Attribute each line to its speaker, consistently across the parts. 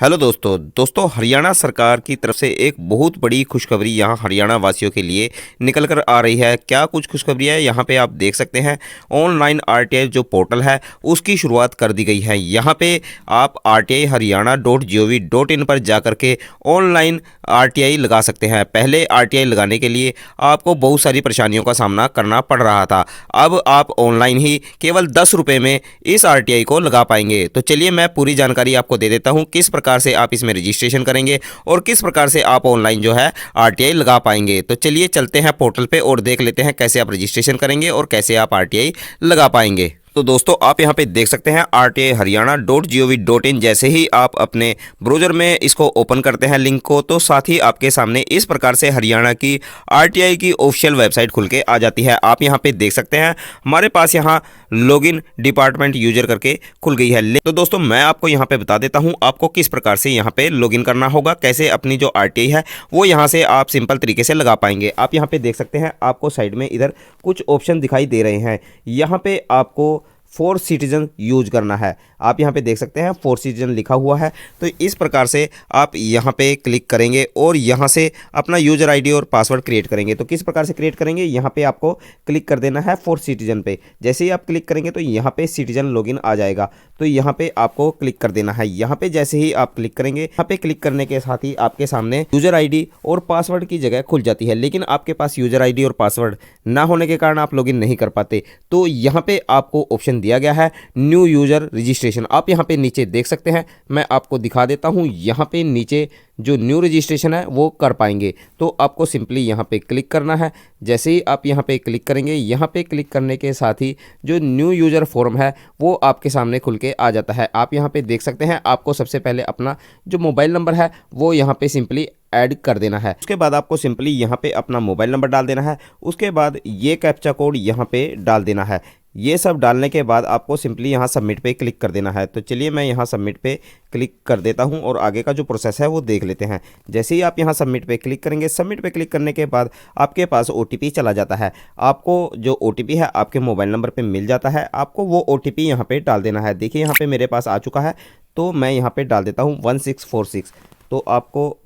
Speaker 1: Hello दोस्तों हरियाणा सरकार की तरफ से एक बहुत बड़ी खुशखबरी यहाँ हरियाणा वासियों के लिए निकल कर आ रही है। क्या कुछ खुशखबरी है यहाँ पे आप देख सकते हैं। ऑनलाइन आरटीआई जो पोर्टल है उसकी शुरुआत कर दी गई है। यहाँ पे आप rti.haryana.gov.in पर जा कर के ऑनलाइन आरटीआई लगा सकते हैं। पहले आरटीआई लगाने के लिए आपको बहुत सारी परेशानियों का सामना करना पड़ रहा था। अब आप ऑनलाइन ही केवल 10 रुपये में इस आरटीआई को लगा पाएंगे। तो चलिए मैं पूरी जानकारी आपको दे देता हूँ किस प्रकार से आप इसमें रजिस्ट्रेशन करेंगे और किस प्रकार से आप ऑनलाइन जो है आरटीआई लगा पाएंगे। तो चलिए चलते हैं पोर्टल पे और देख लेते हैं कैसे आप रजिस्ट्रेशन करेंगे और कैसे आप आरटीआई लगा पाएंगे। तो दोस्तों आप यहाँ पे देख सकते हैं rti.haryana.gov.in। जैसे ही आप अपने ब्राउज़र में इसको ओपन करते हैं लिंक को, तो साथ ही आपके सामने इस प्रकार से हरियाणा की आरटीआई की ऑफिशियल वेबसाइट खुल के आ जाती है। आप यहाँ पे देख सकते हैं हमारे पास यहाँ लॉगिन डिपार्टमेंट यूजर करके खुल गई है। तो दोस्तों मैं आपको यहाँ पे बता देता हूँ आपको किस प्रकार से यहाँ पे लॉगिन करना होगा, कैसे अपनी जो आरटीआई है वो यहाँ से आप सिंपल तरीके से लगा पाएंगे। आप यहाँ पे देख सकते हैं आपको साइड में इधर कुछ ऑप्शन दिखाई दे रहे हैं। यहाँ पे आपको फॉर सिटीजन यूज करना है। आप यहाँ पे देख सकते हैं फॉर सिटीजन लिखा हुआ है। तो इस प्रकार से आप यहाँ पे क्लिक करेंगे और यहाँ से अपना यूजर आईडी और पासवर्ड क्रिएट करेंगे। तो किस प्रकार से क्रिएट करेंगे, यहाँ पे आपको क्लिक कर देना है फॉर सिटीजन पे। जैसे ही आप क्लिक करेंगे तो यहाँ पे सिटीजन लॉगिन आ जाएगा। तो यहाँ पे आपको क्लिक कर देना है। यहाँ पे जैसे ही आप क्लिक करेंगे, यहाँ पे क्लिक करने के साथ ही आपके सामने यूजर आईडी और पासवर्ड की जगह खुल जाती है। लेकिन आपके पास यूजर आईडी और पासवर्ड ना होने के कारण आप लॉगिन नहीं कर पाते। तो यहाँ पे आपको ऑप्शन दिया गया है न्यू यूजर रजिस्ट्रेशन। आप यहाँ पे नीचे देख सकते हैं, मैं आपको दिखा देता हूँ। यहाँ पे नीचे जो न्यू रजिस्ट्रेशन है वो कर पाएंगे। तो आपको सिंपली यहाँ पे क्लिक करना है। जैसे ही आप यहाँ पे क्लिक करेंगे, यहाँ पे क्लिक करने के साथ ही जो न्यू यूजर फॉर्म है वो आपके सामने खुल के आ जाता है। आप यहाँ पे देख सकते हैं आपको सबसे पहले अपना जो मोबाइल नंबर है वो यहाँ पे सिंपली ऐड कर देना है। उसके बाद आपको सिंपली यहाँ पे अपना मोबाइल नंबर डाल देना है। उसके बाद ये कैप्चा कोड यहाँ पे डाल देना है। ये सब डालने के बाद आपको सिंपली यहाँ सबमिट पे क्लिक कर देना है। तो चलिए मैं यहाँ सबमिट पे क्लिक कर देता हूँ और आगे का जो प्रोसेस है वो देख लेते हैं। जैसे ही आप यहाँ सबमिट पे क्लिक करेंगे, सबमिट पे क्लिक करने के बाद आपके पास ओटीपी चला जाता है। आपको जो ओटीपी है आपके मोबाइल नंबर पे मिल जाता है। आपको वो ओटीपी यहाँ पे डाल देना है। देखिए यहाँ पे मेरे पास आ चुका है, तो मैं यहाँ पे डाल देता हूँ 1646। तो आपको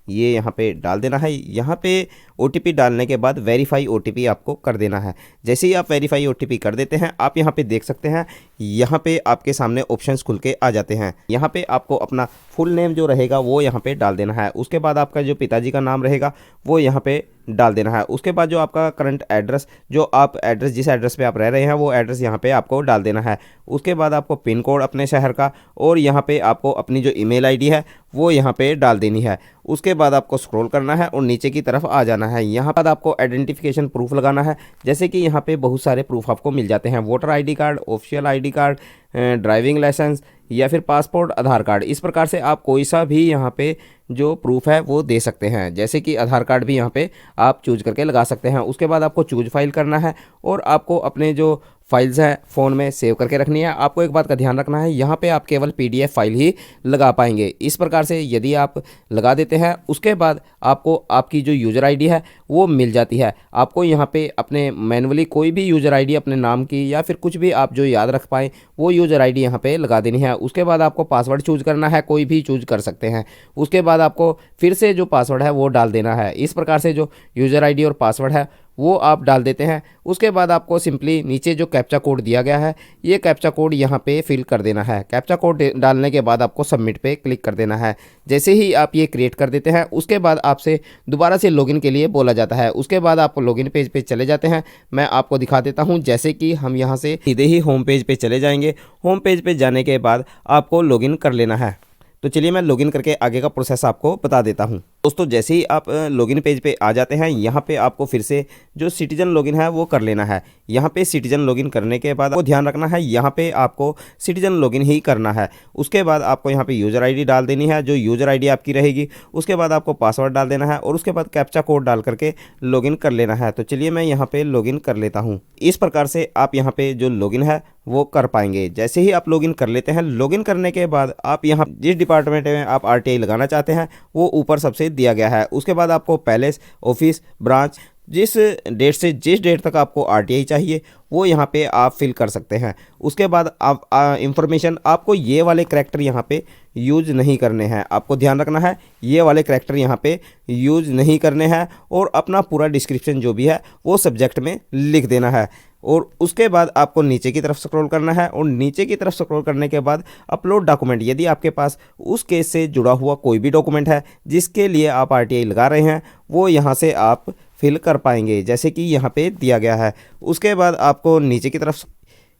Speaker 1: ये यहाँ पे डाल देना है। यहाँ पे ओटीपी डालने के बाद वेरीफाई ओटीपी आपको कर देना है। जैसे ही आप वेरीफाई ओटीपी कर देते हैं, आप यहाँ पे देख सकते हैं यहाँ पे आपके सामने ऑप्शंस खुल के आ जाते हैं। यहाँ पे आपको अपना फुल नेम जो रहेगा वो यहाँ पे डाल देना है। उसके बाद आपका जो पिताजी का नाम रहेगा वो यहाँ पे डाल देना है। उसके बाद जो आपका करंट एड्रेस, जो आप एड्रेस जिस एड्रेस पे आप रह रहे हैं वो एड्रेस यहाँ पे आपको डाल देना है। उसके बाद आपको पिन कोड अपने शहर का और यहाँ पे आपको अपनी जो ईमेल आईडी है वो यहाँ पे डाल देनी है। उसके बाद आपको स्क्रॉल करना है और नीचे की तरफ आ जाना है। यहाँ पर आपको आइडेंटिफिकेशन प्रूफ लगाना है। जैसे कि यहाँ पे बहुत सारे प्रूफ आपको मिल जाते हैं, voter ID card, official ID card, driving licence या फिर पासपोर्ट, आधार कार्ड। इस प्रकार से आप कोई सा भी यहाँ पे जो प्रूफ है वो दे सकते हैं। जैसे कि आधार कार्ड भी यहाँ पे आप चूज करके लगा सकते हैं। उसके बाद आपको चूज फाइल करना है और आपको अपने जो फाइल्स हैं फ़ोन में सेव करके रखनी है। आपको एक बात का ध्यान रखना है, यहाँ पे आप केवल पीडीएफ फाइल ही लगा पाएंगे। इस प्रकार से यदि आप लगा देते हैं, उसके बाद आपको आपकी जो यूज़र आईडी है वो मिल जाती है। आपको यहाँ पे अपने मैनुअली कोई भी यूज़र आईडी अपने नाम की या फिर कुछ भी आप जो याद रख पाएँ वो यूज़र आईडी यहाँ पे लगा देनी है। उसके बाद आपको पासवर्ड चूज करना है, कोई भी चूज कर सकते हैं। उसके बाद आपको फिर से जो पासवर्ड है वो डाल देना है। इस प्रकार से जो यूज़र आईडी और पासवर्ड है वो आप डाल देते हैं। उसके बाद आपको सिंपली नीचे जो कैप्चा कोड दिया गया है ये कैप्चा कोड यहाँ पे फिल कर देना है। कैप्चा कोड डालने के बाद आपको सबमिट पे क्लिक कर देना है। जैसे ही आप ये क्रिएट कर देते हैं, उसके बाद आपसे दोबारा से लॉगिन के लिए बोला जाता है। उसके बाद आप लॉगिन पेज पे चले जाते हैं। मैं आपको दिखा देता हूँ। जैसे कि हम यहाँ से सीधे ही होम पेज पे चले जाएंगे। होम पेज पे जाने के बाद आपको लॉगिन कर लेना है। तो चलिए मैं लॉगिन करके आगे का प्रोसेस आपको बता देता हूं। दोस्तों जैसे ही आप लॉगिन पेज पे आ जाते हैं, यहाँ पे आपको फिर से जो सिटीजन लॉगिन है वो कर लेना है। यहाँ पे सिटीजन लॉगिन करने के बाद आपको ध्यान रखना है यहाँ पे आपको सिटीजन लॉगिन ही करना है। उसके बाद आपको यहाँ पे यूज़र आईडी डाल देनी है, जो यूज़र आईडी आपकी रहेगी। उसके बाद आपको पासवर्ड डाल देना है और उसके बाद कैप्चा कोड डाल करके लॉगिन कर लेना है। तो चलिए मैं यहाँ पे लॉगिन कर लेता हूँ। इस प्रकार से आप यहाँ पे जो लॉगिन है वो कर पाएंगे। जैसे ही आप लॉगिन कर लेते हैं, लॉगिन करने के बाद आप यहाँ जिस डिपार्टमेंट में आप आरटीआई लगाना चाहते हैं वो ऊपर सबसे दिया गया है। उसके बाद आपको पैलेस, ऑफिस, ब्रांच जिस डेट से जिस डेट तक आपको आरटीआई चाहिए वो यहाँ पे आप फिल कर सकते हैं। उसके बाद आप इंफॉर्मेशन, आपको ये वाले करैक्टर यहाँ पे यूज नहीं करने हैं, आपको ध्यान रखना है ये वाले करैक्टर यहाँ पे यूज नहीं करने हैं, और अपना पूरा डिस्क्रिप्शन जो भी है वो सब्जेक्ट में लिख देना है। और उसके बाद आपको नीचे की तरफ स्क्रॉल करना है, और नीचे की तरफ स्क्रॉल करने के बाद अपलोड डॉक्यूमेंट, यदि आपके पास उस केस से जुड़ा हुआ कोई भी डॉक्यूमेंट है जिसके लिए आप आरटीआई लगा रहे हैं वो यहाँ से आप फिल कर पाएंगे, जैसे कि यहाँ पे दिया गया है। उसके बाद आपको नीचे की तरफ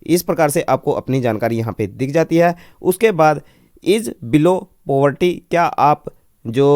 Speaker 1: इस प्रकार से आपको अपनी जानकारी यहाँ पे दिख जाती है। उसके बाद इज़ बिलो पॉवर्टी, क्या आप जो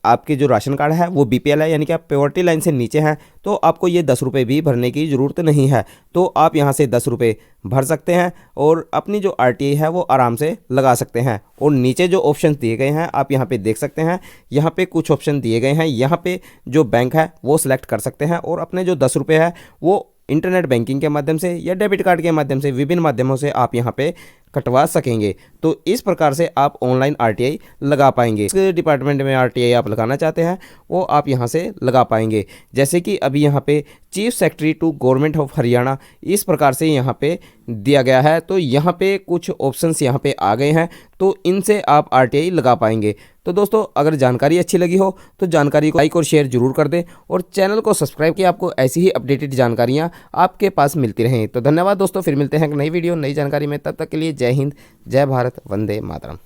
Speaker 1: आपके जो राशन कार्ड है वो बीपीएल है, यानी कि आप पॉवर्टी लाइन से नीचे हैं, तो आपको ये 10 रुपये भी भरने की ज़रूरत नहीं है। तो आप यहाँ से 10 रुपये भर सकते हैं और अपनी जो आरटीआई है वो आराम से लगा सकते हैं। और नीचे जो ऑप्शन दिए गए हैं आप यहाँ पे देख सकते हैं, यहाँ पे कुछ ऑप्शन दिए गए हैं, यहाँ पे जो बैंक है वो सिलेक्ट कर सकते हैं, और अपने जो 10 रुपये है वो इंटरनेट बैंकिंग के माध्यम से या डेबिट कार्ड के माध्यम से, विभिन्न माध्यमों से आप यहाँ पे कटवा सकेंगे। तो इस प्रकार से आप ऑनलाइन आरटीआई लगा पाएंगे। इस डिपार्टमेंट में आरटीआई आप लगाना चाहते हैं वो आप यहाँ से लगा पाएंगे, जैसे कि अभी यहाँ पे chief secretary to government of Haryana इस प्रकार से यहाँ पे दिया गया है। तो यहाँ पे कुछ ऑप्शंस यहाँ पे आ गए हैं, तो इनसे आप आरटीआई लगा पाएंगे। तो दोस्तों अगर जानकारी अच्छी लगी हो तो जानकारी को लाइक और शेयर जरूर कर दें, और चैनल को सब्सक्राइब किया, आपको ऐसी ही अपडेटेड जानकारियाँ आपके पास मिलती रहें। तो धन्यवाद दोस्तों, फिर मिलते हैं एक नई वीडियो नई जानकारी में, तब तक के लिए जय हिंद, जय भारत, वंदे मातरम।